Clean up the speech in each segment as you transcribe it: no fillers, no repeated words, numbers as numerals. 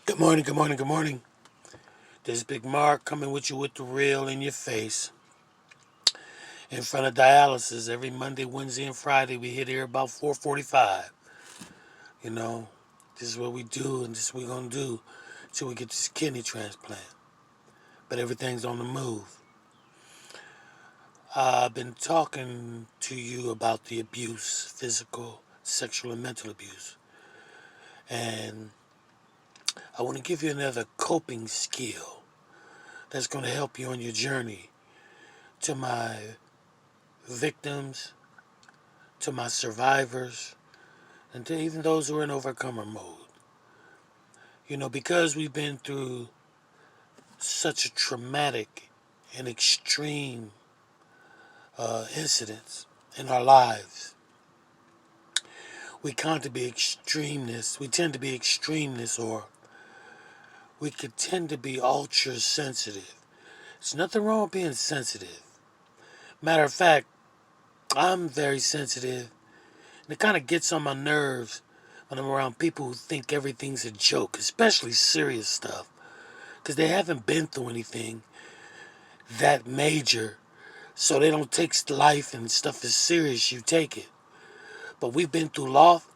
Good morning, good morning, good morning. This is Big Mark coming with you with the real in your face. In front of dialysis every Monday, Wednesday, and Friday. We hit here about 4:45. You know, this is what we do and this is what we're going to do till we get this kidney transplant. But everything's on the move. I've been talking to you about the abuse, physical, sexual, and mental abuse. And I want to give you another coping skill that's going to help you on your journey to my victims, to my survivors, and to even those who are in overcomer mode. Because we've been through such a traumatic and extreme incidents in our lives, we tend to be extremists, or we could tend to be ultra sensitive. There's nothing wrong with being sensitive. Matter of fact, I'm very sensitive, and it kind of gets on my nerves when I'm around people who think everything's a joke, especially serious stuff, because they haven't been through anything that major, so they don't take life and stuff as serious you take it. But we've been through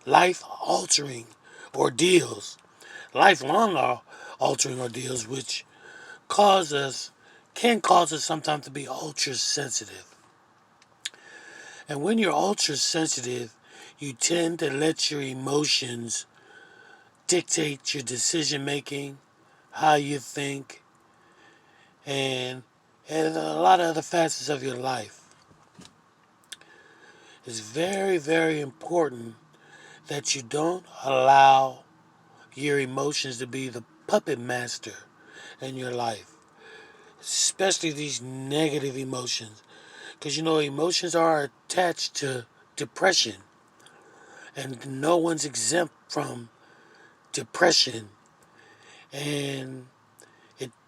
life-altering ordeals, lifelong altering ordeals, which can cause us sometimes to be ultra sensitive. And when you're ultra sensitive, you tend to let your emotions dictate your decision making, how you think, and a lot of other facets of your life. It's very, very important that you don't allow your emotions to be the puppet master in your life, especially these negative emotions. Because emotions are attached to depression, and no one's exempt from depression. And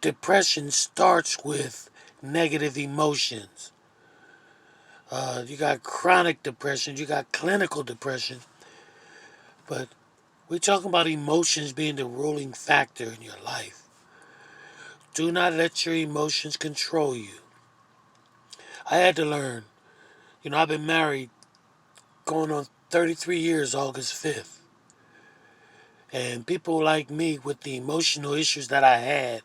depression starts with negative emotions. You got chronic depression, you got clinical depression, but we're talking about emotions being the ruling factor in your life. Do not let your emotions control you. I had to learn. I've been married going on 33 years August 5th. And people like me with the emotional issues that I had,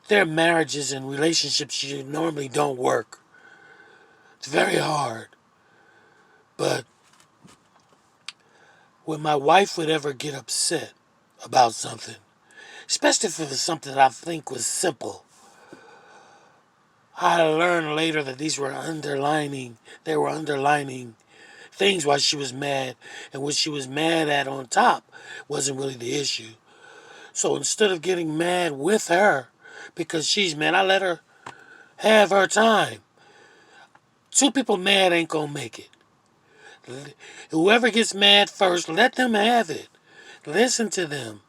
their marriages and relationships you normally don't work. It's very hard. But when my wife would ever get upset about something, especially if it was something that I think was simple, I learned later that they were underlining things why she was mad, and what she was mad at on top wasn't really the issue. So instead of getting mad with her because she's mad, I let her have her time. Two people mad ain't gonna make it. Whoever gets mad first, let them have it. Listen to them.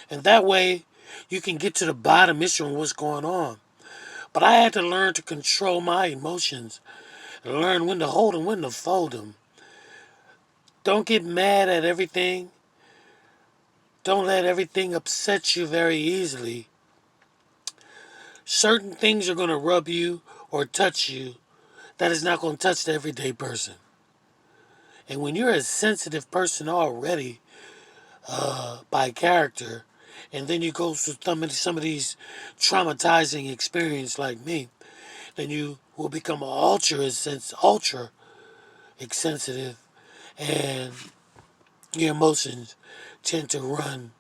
And that way you can get to the bottom issue of what's going on. But I had to learn to control my emotions and learn when to hold them, when to fold them. Don't get mad at everything. Don't let everything upset you very easily. Certain things are going to rub you or touch you that is not going to touch the everyday person. And when you're a sensitive person already by character, and then you go through some of these traumatizing experiences like me, then you will become ultra sensitive, and your emotions tend to run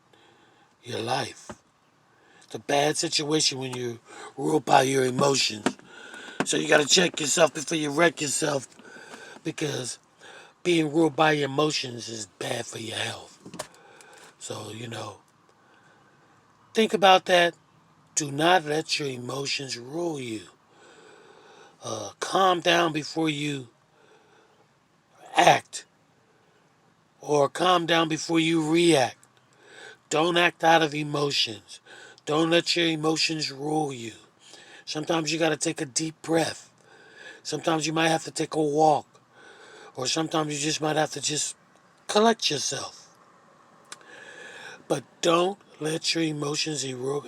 your life. It's a bad situation when you're ruled by your emotions. So you got to check yourself before you wreck yourself, because being ruled by your emotions is bad for your health. So, think about that. Do not let your emotions rule you. Calm down before you act, or calm down before you react. Don't act out of emotions. Don't let your emotions rule you. Sometimes you got to take a deep breath. Sometimes you might have to take a walk. Or sometimes you just might have to just collect yourself. But don't let your emotions rule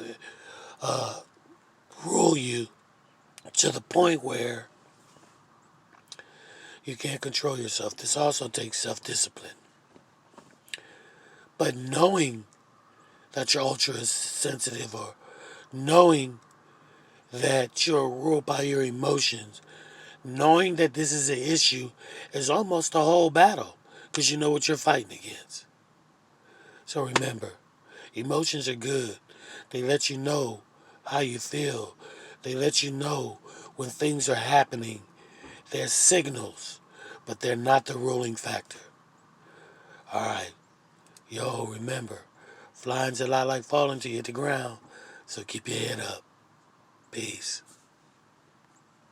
you to the point where you can't control yourself. This also takes self-discipline. But knowing that you're ultra sensitive, or knowing that you're ruled by your emotions, knowing that this is an issue is almost a whole battle because you know what you're fighting against. So remember, emotions are good. They let you know how you feel. They let you know when things are happening. They're signals, but they're not the ruling factor. All right. Yo, remember, flying's a lot like falling till you hit the ground. So keep your head up. Peace.